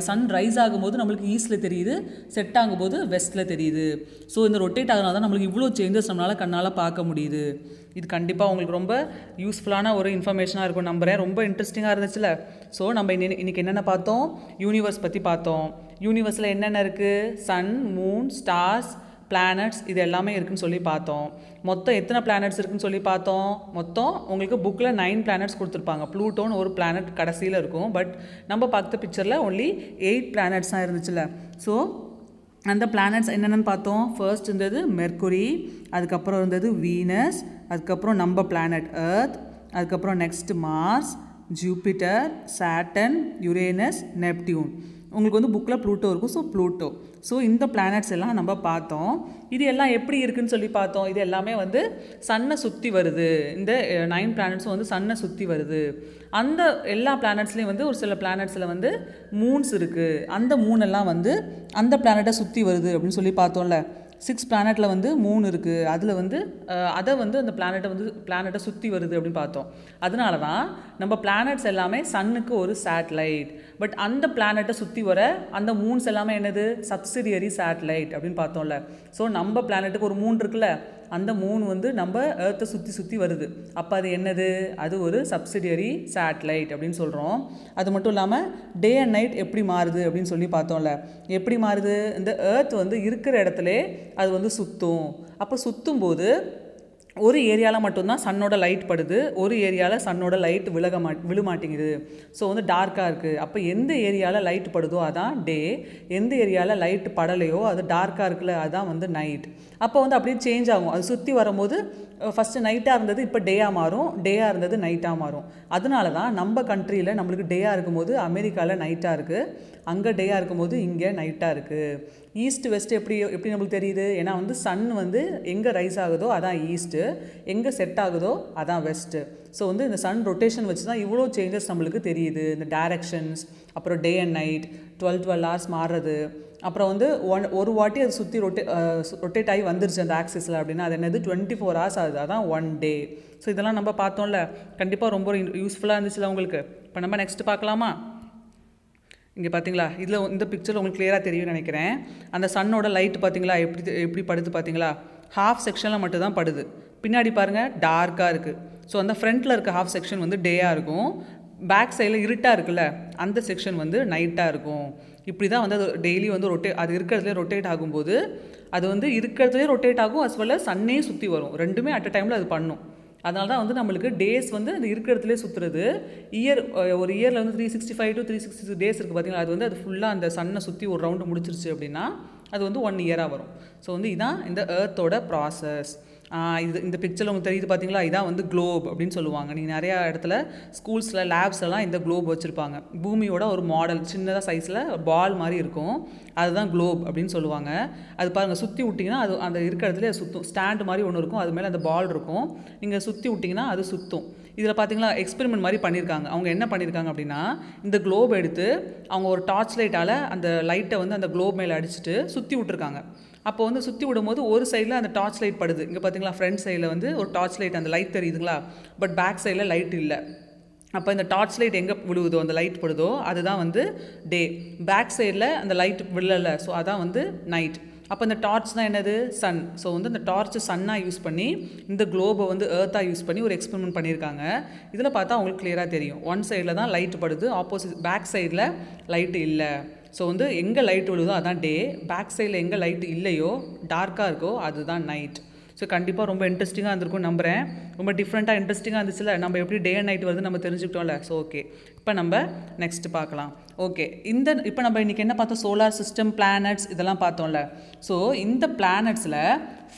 சன் ரைஸ் ஆகும்போது நம்மளுக்கு ஈஸ்ட்டில் தெரியுது, செட் ஆகும்போது வெஸ்ட்டில் தெரியுது. ஸோ இந்த ரொட்டேட் ஆகிறனால தான் நம்மளுக்கு இவ்வளோ சேஞ்சஸ் நம்மளால் கண்ணால் பார்க்க முடியுது. இது கண்டிப்பாக உங்களுக்கு ரொம்ப யூஸ்ஃபுல்லான ஒரு இன்ஃபர்மேஷனாக இருக்கும் நம்புகிறேன். ரொம்ப இன்ட்ரெஸ்டிங்காக இருந்துச்சுல. ஸோ நம்ம இன்றைக்கி என்னென்ன பார்த்தோம், யூனிவர்ஸ் பற்றி பார்த்தோம். யூனிவர்ஸில் என்னென்ன இருக்குது, சன், மூன், ஸ்டார்ஸ், பிளானட்ஸ் இது எல்லாமே இருக்குன்னு சொல்லி பார்த்தோம். மொத்தம் எத்தனை பிளானட்ஸ் இருக்குன்னு சொல்லி பார்த்தோம்? மொத்தம் உங்களுக்கு புக்கில் 9 பிளானட்ஸ் கொடுத்துருப்பாங்க. ப்ளூட்டோன்னு ஒரு பிளானட் கடைசியில் இருக்கும். பட் நம்ம பார்த்த பிக்சரில் ஒன்லி 8 பிளானட்ஸ் தான் இருந்துச்சுல்ல. ஸோ அந்த பிளானட்ஸ் என்னென்னு பார்த்தோம். ஃபர்ஸ்ட் இருந்தது மெர்க்குரி, அதுக்கப்புறம் இருந்தது வீனஸ், அதுக்கப்புறம் நம்ம பிளானட் எர்த், அதுக்கப்புறம் next Mars, Jupiter, Saturn, Uranus, Neptune. உங்களுக்கு வந்து புக்கில் ப்ளூட்டோ இருக்கும். So Pluto. ஸோ இந்த பிளானட்ஸ் எல்லாம் நம்ம பார்த்தோம். இது எல்லாம் எப்படி இருக்குன்னு சொல்லி பார்த்தோம். இது எல்லாமே வந்து சன்னை சுற்றி வருது. இந்த 9 பிளானட்ஸும் வந்து சன்னை சுற்றி வருது. அந்த எல்லா பிளானட்ஸ்லேயும் வந்து ஒரு சில பிளானட்ஸில் வந்து மூன்ஸ் இருக்குது. அந்த மூணெல்லாம் வந்து அந்த பிளானட்டை சுற்றி வருது அப்படின்னு சொல்லி பார்த்தோம்ல. 6 பிளானட்டில் வந்து 3 இருக்குது. அதில் வந்து அதை வந்து அந்த பிளானட்டை சுற்றி வருது அப்படின்னு பார்த்தோம். அதனால தான் நம்ம பிளானட்ஸ் எல்லாமே சன்னுக்கு ஒரு சேட்டலைட். பட் அந்த பிளானட்டை சுற்றி வர அந்த மூன்ஸ் எல்லாமே என்னது? சப்சிடியரி சேட்டலைட் அப்படின்னு பார்த்தோம்ல. ஸோ நம்ம பிளானட்டுக்கு ஒரு மூன் இருக்குல்ல, அந்த மூன் வந்து நம்ம எர்த்தை சுற்றி வருது. அப்போ அது என்னது? அது ஒரு சப்சிடியரி சேட்டலைட் அப்படின்னு சொல்கிறோம். அது மட்டும் இல்லாமல் டே அண்ட் நைட் எப்படி மாறுது அப்படின்னு சொல்லி பார்த்தோம்ல. எப்படி மாறுது? இந்த எர்த் வந்து இருக்கிற இடத்துல அது வந்து சுற்றும். அப்போ சுற்றும்போது ஒரு ஏரியாவில் மட்டும்தான் சன்னோட லைட் படுது, ஒரு ஏரியாவில் சன்னோட லைட் விழுமாட்டேங்குது. ஸோ வந்து டார்க்காக இருக்குது. அப்போ எந்த ஏரியாவில் லைட் படுதோ அதான் டே, எந்த ஏரியாவில் லைட் படலையோ அது டார்க்காக இருக்குல்ல அதுதான் வந்து நைட். அப்போ வந்து அப்படியே சேஞ்ச் ஆகும். அது சுற்றி வரும்போது ஃபஸ்ட்டு நைட்டாக இருந்தது இப்போ டேயாக மாறும், டேயாக இருந்தது நைட்டாக மாறும். அதனால தான் நம்ம கண்ட்ரியில் நம்மளுக்கு டேயாக இருக்கும்போது அமெரிக்காவில் நைட்டாக இருக்குது, அங்கே டேயாக இருக்கும்போது இங்கே நைட்டாக இருக்குது. ஈஸ்ட் வெஸ்ட் எப்படி நம்மளுக்கு தெரியுது? ஏன்னா வந்து சன் வந்து எங்கே ரைஸ் ஆகுதோ அதான் ஈஸ்ட்டு, எங்கே செட் ஆகுதோ அதான் வெஸ்ட்டு. ஸோ வந்து இந்த சன் ரொட்டேஷன் வச்சு தான் இவ்வளோ சேஞ்சஸ் நம்மளுக்கு தெரியுது. இந்த டைரக்ஷன்ஸ், அப்புறம் டே அண்ட் நைட் 12 hours மாறுறது, அப்புறம் வந்து ஒரு வாட்டி அது சுற்றி ரொட்டேட் ஆகி வந்துருச்சு அந்த ஆக்சிஸில் அப்படின்னா அது என்னது 24 hours ஆகுது, அதான் 1 day. ஸோ இதெல்லாம் நம்ம பார்த்தோம்ல. கண்டிப்பாக ரொம்ப யூஸ்ஃபுல்லாக இருந்துச்சுல உங்களுக்கு. இப்போ நம்ம நெக்ஸ்ட் பார்க்கலாமா? இங்கே பார்த்தீங்களா, இதில் இந்த பிக்சரில் உங்களுக்கு கிளியராக தெரியும்னு நினைக்கிறேன். அந்த சன்னோட லைட் பார்த்தீங்களா எப்படி படுது பார்த்தீங்களா? ஹாஃப் செக்ஷனில் மட்டும் தான் படுது. பின்னாடி பாருங்கள் டார்க்காக இருக்குது. ஸோ அந்த ஃப்ரண்ட்டில் இருக்க ஹாஃப் செக்ஷன் வந்து டேயாக இருக்கும், பேக் சைடில் இருட்டாக இருக்குல்ல அந்த செக்ஷன் வந்து நைட்டாக இருக்கும். இப்படி தான் வந்து அது டெய்லி வந்து அது இருக்கிறதுலே ரொட்டேட் ஆகும்போது அது வந்து இருக்கிறதுலே ரொட்டேட் ஆகும், அஸ் வெல் அஸ் சன்னே சுற்றி வரும். ரெண்டுமே அட் அ டைமில் அது பண்ணும். அதனால தான் வந்து நம்மளுக்கு டேஸ் வந்து அந்த இருக்கிறதுலே சுற்றுறது. ஒரு இயரில் வந்து 365 to 366 டேஸ் இருக்குது பார்த்தீங்களா, அது வந்து அது ஃபுல்லாக அந்த சன்னை சுற்றி ஒரு ரவுண்டு முடிச்சிருச்சு அப்படின்னா அது வந்து 1 year வரும். ஸோ வந்து இதுதான் இந்த எர்த்தோட ப்ராசஸ். இந்த பிக்சரில் உங்களுக்கு தெரியுது பார்த்தீங்களா, இதான் வந்து குளோப் அப்படின்னு சொல்லுவாங்க. நீங்கள் நிறையா இடத்துல ஸ்கூல்ஸில் லேப்ஸ்லாம் இந்த குளோப் வச்சுருப்பாங்க. பூமியோட ஒரு மாடல் சின்னதாக சைஸில் பால் மாதிரி இருக்கும், அதுதான் குளோப் அப்படின்னு சொல்லுவாங்க. அது பாருங்கள் சுற்றி விட்டிங்கன்னா அது அந்த இருக்கிறதுல சுற்றும். ஸ்டாண்டு மாதிரி ஒன்று இருக்கும், அது மேலே அந்த பால் இருக்கும், நீங்கள் சுற்றி விட்டிங்கன்னா அது சுற்றும். இதில் பார்த்தீங்களா எக்ஸ்பெரிமெண்ட் மாதிரி பண்ணியிருக்காங்க. அவங்க என்ன பண்ணியிருக்காங்க அப்படின்னா இந்த குளோப் எடுத்து அவங்க ஒரு டார்ச் லைட்டால் அந்த லைட்டை வந்து அந்த குளோப் மேலே அடிச்சுட்டு சுற்றி விட்டுருக்காங்க. அப்போ வந்து சுற்றி விடும்போது ஒரு சைடில் அந்த டார்ச் லைட் படுது. இங்கே பார்த்தீங்களா ஃப்ரண்ட் சைடில் வந்து ஒரு டார்ச் லைட் அந்த லைட் தெரியுதுங்களா, பட் பேக் சைடில் லைட் இல்லை. அப்போ இந்த டார்ச் லைட் எங்கே விழுவுதோ அந்த லைட் படுதோ அதுதான் வந்து டே, பேக் சைடில் அந்த லைட் விழலை, ஸோ அதான் வந்து நைட். அப்போ இந்த டார்ச் தான் என்னது? சன். ஸோ வந்து இந்த டார்ச் சன்னாக யூஸ் பண்ணி இந்த குளோபை வந்து எர்த்தாக யூஸ் பண்ணி ஒரு எக்ஸ்பெரிமெண்ட் பண்ணியிருக்காங்க. இதில் பார்த்தா அவங்களுக்கு கிளியராக தெரியும். ஒன் சைடில் தான் லைட் படுது, ஆப்போசிட் பேக் சைடில் லைட்டு இல்லை. ஸோ வந்து எங்கே லைட் விழுதோ அதான் டே, பேக் சைடில் எங்கே லைட் இல்லையோ டார்க்காக இருக்கோ அதுதான் நைட். ஸோ கண்டிப்பாக ரொம்ப இன்ட்ரெஸ்டிங்காக இருந்திருக்கும் நம்புகிறேன். ரொம்ப டிஃப்ரெண்ட்டாக இன்ட்ரெஸ்டிங்காக இருந்துச்சுல, நம்ம எப்படி டே அண்ட் நைட் வருது நம்ம தெரிஞ்சுக்கிட்டோம்ல. ஸோ ஓகே, இப்போ நம்ம நெக்ஸ்ட் பார்க்கலாம். ஓகே, இப்போ நம்ம இன்றைக்கி என்ன பார்த்தோம்? சோலார் சிஸ்டம், பிளானட்ஸ் இதெல்லாம் பார்த்தோம்ல. ஸோ இந்த பிளானட்ஸில்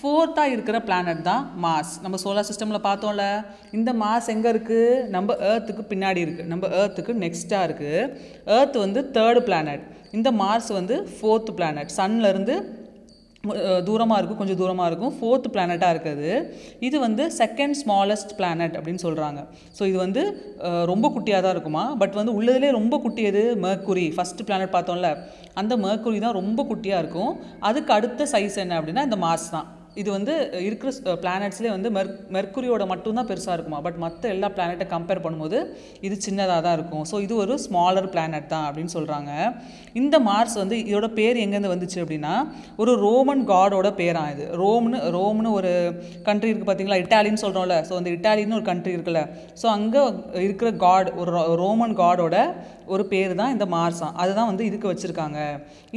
4th இருக்கிற பிளானட் தான் மார்ஸ். நம்ம சோலார் சிஸ்டமில் பார்த்தோம்ல, இந்த மார்ஸ் எங்கே இருக்குது? நம்ம எர்த்துக்கு பின்னாடி இருக்குது, நம்ம எர்த்துக்கு நெக்ஸ்ட்டாக இருக்குது. எர்த் வந்து 3rd பிளானட், இந்த மார்ஸ் வந்து 4th பிளானட். சன்லேருந்து தூரமாக இருக்கும், கொஞ்சம் தூரமாக இருக்கும், 4th பிளானட்டாக இருக்குது. இது வந்து 2nd smallest பிளானட் அப்படின்னு சொல்கிறாங்க. ஸோ இது வந்து ரொம்ப குட்டியாக தான் இருக்குமா, பட் வந்து உள்ளதுலேயே ரொம்ப குட்டியது மெர்க்குரி. ஃபஸ்ட்டு பிளானட் பார்த்தோம்ல, அந்த மெர்க்குரி தான் ரொம்ப குட்டியாக இருக்கும். அதுக்கு அடுத்த சைஸ் என்ன அப்படின்னா இந்த மார்ஸ் தான். இது வந்து இருக்கிற பிளானட்ஸ்லேயே வந்து மெர்க்குரியோட மட்டும்தான் பெருசாக இருக்குமா. பட் மற்ற எல்லா பிளானட்டை கம்பேர் பண்ணும்போது இது சின்னதாக தான் இருக்கும். ஸோ இது ஒரு ஸ்மாலர் பிளானட் தான் அப்படின்னு சொல்கிறாங்க. இந்த மார்ஸ் வந்து இதோட பேர் எங்கேருந்து வந்துச்சு அப்படின்னா ஒரு ரோமன் காடோட பேராக. இது ரோம்னு ஒரு கண்ட்ரி இருக்குது பார்த்தீங்களா, இட்டாலின்னு சொல்கிறோம்ல. ஸோ அந்த இட்டாலின்னு ஒரு கண்ட்ரி இருக்குல்ல, ஸோ அங்கே இருக்கிற காட் ஒரு ரோமன் காடோட ஒரு பேர் தான் இந்த மார்ஸாம். அதுதான் வந்து இதுக்கு வச்சுருக்காங்க.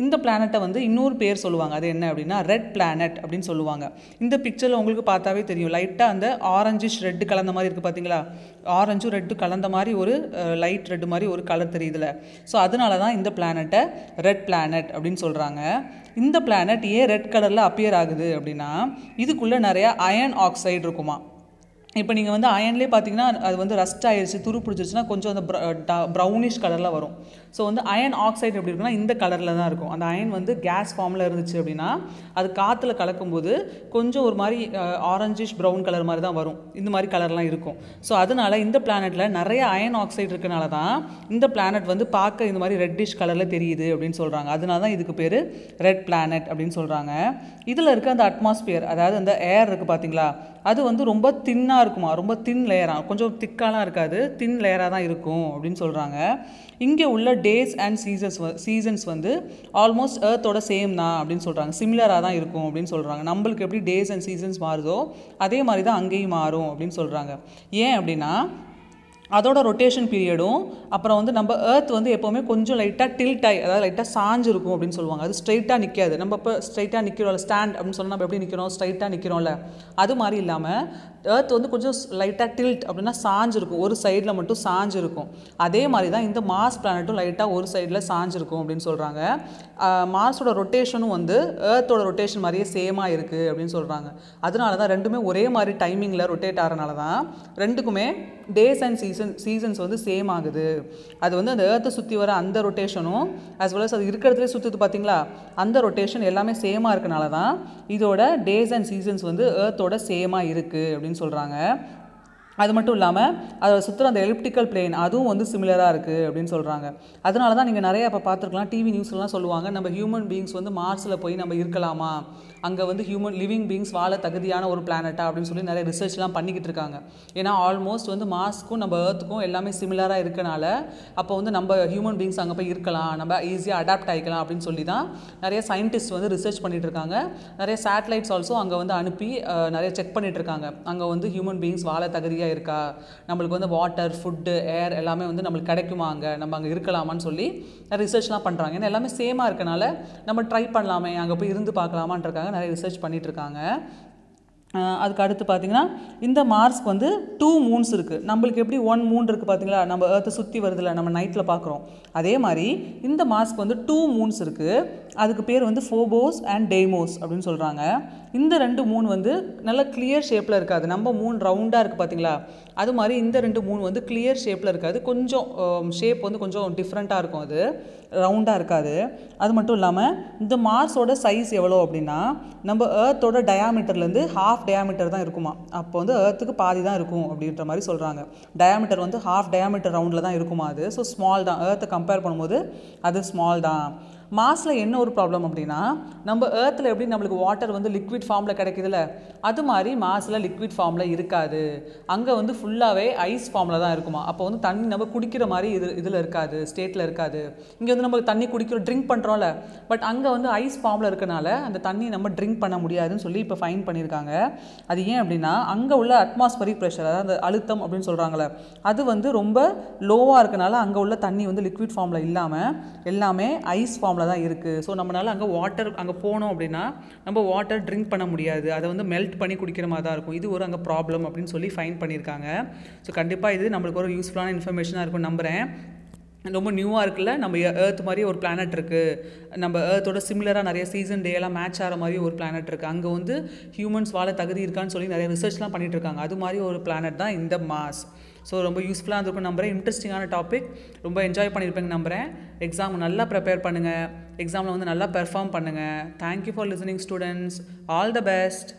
இந்த பிளானட்டை வந்து இன்னொரு பேர் சொல்லுவாங்க. அது என்ன அப்படின்னா ரெட் பிளானட் அப்படின்னு சொல்லுவாங்க. இந்த பிக்சரில் உங்களுக்கு பார்த்தாவே தெரியும், லைட்டாக அந்த ஆரஞ்சிஷ் ரெட்டு கலந்த மாதிரி இருக்குது பார்த்தீங்களா, ஆரஞ்சும் ரெட்டு கலந்த மாதிரி ஒரு லைட் ரெட்டு மாதிரி ஒரு கலர் தெரியுதுல. ஸோ அதனால தான் இந்த பிளானட்டை ரெட் பிளானட் அப்படின்னு சொல்கிறாங்க. இந்த பிளானட் ஏன் ரெட் கலரில் அப்பியர் ஆகுது அப்படின்னா இதுக்குள்ளே நிறையா அயர்ன் ஆக்சைடு இருக்குமா. இப்போ நீங்கள் வந்து அயன்லேயே பார்த்தீங்கன்னா அது வந்து ரஸ்ட் ஆயிடுச்சு, துரு பிடிச்சிருச்சுன்னா கொஞ்சம் அந்த ப்ரௌனிஷ் கலரில் வரும். ஸோ வந்து அயன் ஆக்சைடு எப்படி இருக்குன்னா இந்த கலரில் தான் இருக்கும். அந்த அயன் வந்து கேஸ் ஃபார்மில் இருந்துச்சு அப்படின்னா அது காற்றுல கலக்கும்போது கொஞ்சம் ஒரு மாதிரி ஆரஞ்சிஷ் ப்ரௌன் கலர் மாதிரி தான் வரும். இந்த மாதிரி கலர்லாம் இருக்கும். ஸோ அதனால் இந்த பிளானட்டில் நிறைய அயன் ஆக்சைடு இருக்கனால தான் இந்த பிளானட் வந்து பார்க்க இந்த மாதிரி ரெட்டிஷ் கலரில் தெரியுது அப்படின்னு சொல்கிறாங்க. அதனால தான் இதுக்கு பேர் ரெட் பிளானட் அப்படின்னு சொல்கிறாங்க. இதில் இருக்க அந்த அட்மாஸ்பியர், அதாவது அந்த ஏர் இருக்குது பார்த்தீங்களா, அது வந்து ரொம்ப தின்னாக இருக்குமா, ரொம்ப தின் லேயராக, கொஞ்சம் திக்காலாம் இருக்காது, தின் லேயராக தான் இருக்கும் அப்படின்னு சொல்கிறாங்க. இங்கே உள்ள டேஸ் அண்ட் சீசன்ஸ் வந்து ஆல்மோஸ்ட் எர்த்தோட சேம் தான் அப்படின்னு சொல்கிறாங்க. சிமிலராக தான் இருக்கும் அப்படின்னு சொல்கிறாங்க. நம்மளுக்கு எப்படி டேஸ் அண்ட் சீசன்ஸ் மாறுதோ அதே மாதிரி தான் அங்கேயும் மாறும் அப்படின்னு சொல்கிறாங்க. ஏன் அப்படின்னா அதோட ரொட்டேஷன் பீரியடும் அப்புறம் வந்து நம்ம எர்த் வந்து எப்போவுமே கொஞ்சம் லைட்டாக டில்ட் ஆகி, அதாவது லைட்டாக சாஞ்சு இருக்கும் அப்படின்னு சொல்லுவாங்க. அது ஸ்ட்ரைட்டாக நிற்காது. நம்ம இப்போ ஸ்ட்ரைட்டாக நிற்கிறோம்ல, ஸ்டாண்ட் அப்படின்னு சொன்னால் நம்ம எப்படி நிற்கிறோம், ஸ்ட்ரைட்டாக நிற்கிறோம்ல, அது மாதிரி இல்லாமல் எர்த் வந்து கொஞ்சம் லைட்டாக டில்ட் அப்படின்னா சாஞ்சிருக்கும், ஒரு சைடில் மட்டும் சாஞ்சிருக்கும். அதே மாதிரி தான் இந்த மார்ஸ் பிளானட்டும் லைட்டாக ஒரு சைடில் சாஞ்சிருக்கும் அப்படின்னு சொல்கிறாங்க. மார்ஸோட ரொட்டேஷனும் வந்து எர்த்தோட ரொட்டேஷன் மாதிரியே சேமாக இருக்குது அப்படின்னு சொல்கிறாங்க. அதனால தான் ரெண்டுமே ஒரே மாதிரி டைமிங்கில் ரொட்டேட் ஆகிறனால தான் ரெண்டுக்குமே டேஸ் அண்ட் சீசன்ஸ் வந்து சேம் ஆகுது. அது வந்து அந்த எர்த்தை சுற்றி வர அந்த ரொட்டேஷனும் ஆஸ் வெல் அஸ் அது இருக்கிறதுலே சுற்றுது பார்த்தீங்களா, அந்த ரொட்டேஷன் எல்லாமே சேமாக இருக்கனால தான் இதோட டேஸ் அண்ட் சீசன்ஸ் வந்து எர்த்தோட சேமாக இருக்குது அப்படின்னு சொல்கிறாங்க. அது மட்டும் இல்லாமல் அதை சுற்றுற அந்த எலிப்டிக்கல் பிளேன் அதுவும் வந்து சிமிலராக இருக்குது அப்படின்னு சொல்கிறாங்க. அதனால தான் நீங்கள் நிறையா இப்போ பார்த்துருக்கலாம், டிவி நியூஸ்லாம் சொல்லுவாங்க, நம்ம ஹியூமன் பீயிங்ஸ் வந்து மார்ஸில் போய் நம்ம இருக்கலாமா, அங்கே வந்து லிவிங் பீயிங்ஸ் வாழ தகுதியான ஒரு பிளானட்டா அப்படின்னு சொல்லி நிறைய ரிசர்ச்லாம் பண்ணிக்கிட்டு இருக்காங்க. ஏன்னா ஆல்மோஸ்ட் வந்து மார்ஸ்க்கும் நம்ம எர்த்துக்கும் எல்லாமே சிமிலராக இருக்கனால அப்போ வந்து நம்ம ஹியூமன் பீயிங்ஸ் அங்கே போய் இருக்கலாம், நம்ம ஈஸியாக அடாப்ட் ஆகிக்கலாம் அப்படின்னு சொல்லி தான் நிறைய சயின்டிஸ்ட் வந்து ரிசர்ச் பண்ணிகிட்டு இருக்காங்க. நிறைய சேட்டலைட்ஸ் ஆல்சோ அங்கே வந்து அனுப்பி நிறைய செக் பண்ணிகிட்டு இருக்காங்க, அங்கே வந்து ஹியூமன் பீயிங்ஸ் வாழ தகுதியாக இருக்கா, நம்மளுக்கு வந்து வாட்டர், ஃபுட்டு, ஏர் எல்லாமே வந்து நம்மளுக்கு கிடைக்குமா, நம்ம அங்கே இருக்கலாமான்னு சொல்லி ரிசர்ச்லாம் பண்ணுறாங்க. ஏன்னா எல்லாமே சேமாக இருக்கனால நம்ம ட்ரை பண்ணலாமே, அங்கே போய் இருந்து பார்க்கலாமான்றக்காக நிறைய ரிசர்ச் பண்ணிகிட்டு இருக்காங்க. அதுக்கு அடுத்து பார்த்திங்கன்னா இந்த மார்ஸ்க்கு வந்து 2 மூன்ஸ் இருக்குது. நம்மளுக்கு எப்படி 1 மூன் இருக்குது பார்த்தீங்களா, நம்ம எர்த்தை சுற்றி வருதில்ல, நம்ம நைட்டில் பார்க்குறோம். அதே மாதிரி இந்த மார்ஸ்க்கு வந்து 2 மூன்ஸ் இருக்குது. அதுக்கு பேர் வந்து ஃபோபோஸ் அண்ட் டெய்மோஸ் அப்படின்னு சொல்கிறாங்க. இந்த 2 மூன் வந்து நல்ல கிளியர் ஷேப்பில் இருக்காது. நம்ம மூன் ரவுண்டாக இருக்குது பார்த்தீங்களா, அது மாதிரி இந்த 2 மூன் வந்து கிளியர் ஷேப்பில் இருக்காது. கொஞ்சம் ஷேப் வந்து கொஞ்சம் டிஃப்ரெண்ட்டாக இருக்கும், அது ரவுண்டாக இருக்காது. அது மட்டும் இல்லாமல் இந்த மார்ஸோட சைஸ் எவ்வளோ அப்படின்னா நம்ம எர்த்தோட டயாமீட்டர்லேருந்து ஹாஃப் டயாமீட்டர் தான் இருக்குமா. அப்போ வந்து எர்த்துக்கு பாதி தான் இருக்கும் அப்படின்ற மாதிரி சொல்கிறாங்க. டயாமீட்டர் வந்து ஹாஃப் டயாமீட்டர் ரவுண்டில் தான் இருக்குமா அது. ஸோ ஸ்மால் தான், எர்த்தை கம்பேர் பண்ணும்போது அது ஸ்மால் தான். மார்ஸில் என்ன ஒரு ப்ராப்ளம் அப்படின்னா நம்ம எர்த்தில் எப்படி நம்மளுக்கு வாட்டர் வந்து லிக்விட் ஃபார்மில் கிடைக்குதுல்ல, அது மாதிரி மார்ஸில் லிக்விட் ஃபார்மில் இருக்காது. அங்கே வந்து ஃபுல்லாகவே ஐஸ் ஃபார்மில் தான் இருக்குமா. அப்போ வந்து தண்ணி நம்ம குடிக்கிற மாதிரி இதில் இருக்காது, ஸ்டேட்டில் இருக்காது. இங்கே வந்து நம்ம தண்ணி குடிக்கிறோம், ட்ரிங்க் பண்ணுறோம்ல, பட் அங்கே வந்து ஐஸ் ஃபார்மில் இருக்கனால அந்த தண்ணி நம்ம ட்ரிங்க் பண்ண முடியாதுன்னு சொல்லி இப்போ ஃபைன் பண்ணியிருக்காங்க. அது ஏன் அப்படின்னா அங்கே உள்ள அட்மாஸ்பரிக் ப்ரெஷர், அதாவது அந்த அழுத்தம் அப்படின்னு சொல்கிறாங்களே, அது வந்து ரொம்ப லோவாக இருக்கனால அங்கே உள்ள தண்ணி வந்து லிக்விட் ஃபார்மில் இல்லாமல் எல்லாமே ஐஸ் ஃபார்மில் தான் இருக்குது. ஸோ நம்மளால் அங்கே போனோம் அப்படின்னா நம்ம வாட்டர் ட்ரிங்க் பண்ண முடியாது, அதை வந்து மெல்ட் பண்ணி குடிக்கிற மாதிரி தான் இருக்கும். இது ஒரு அங்கே ப்ராப்ளம் அப்படின்னு சொல்லி ஃபைன் பண்ணியிருக்காங்க. ஸோ கண்டிப்பாக இது நம்மளுக்கு ஒரு யூஸ்ஃபுல்லான இன்ஃபர்மேஷனாக இருக்கும் நம்புகிறேன். ரொம்ப நியூவாக இருக்குல்ல, நம்ம எர்த் மாதிரி ஒரு பிளானட் இருக்குது, நம்ம எர்த்தோட சிமிலராக நிறைய சீசன் டேலாம் மேட்ச் ஆகிற மாதிரி ஒரு பிளானட் இருக்குது, அங்கே வந்து ஹியூமன்ஸ் வாழ தகுதி இருக்கான்னு சொல்லி நிறைய ரிசர்ச்லாம் பண்ணிகிட்டு இருக்காங்க. அது மாதிரி ஒரு பிளானட் தான் இந்த மார்ஸ். ஸோ ரொம்ப யூஸ்ஃபுல்லாக இருந்திருக்கும் நம்புகிறேன். இன்ட்ரெஸ்டிங்கான டாபிக், ரொம்ப என்ஜாய் பண்ணியிருப்பேங்க நம்புகிறேன். எக்ஸாம் நல்லா ப்ரிப்பேர் பண்ணுங்கள், எக்ஸாமில் வந்து நல்லா பெர்ஃபார்ம் பண்ணுங்கள். Thank you for listening students. All the best.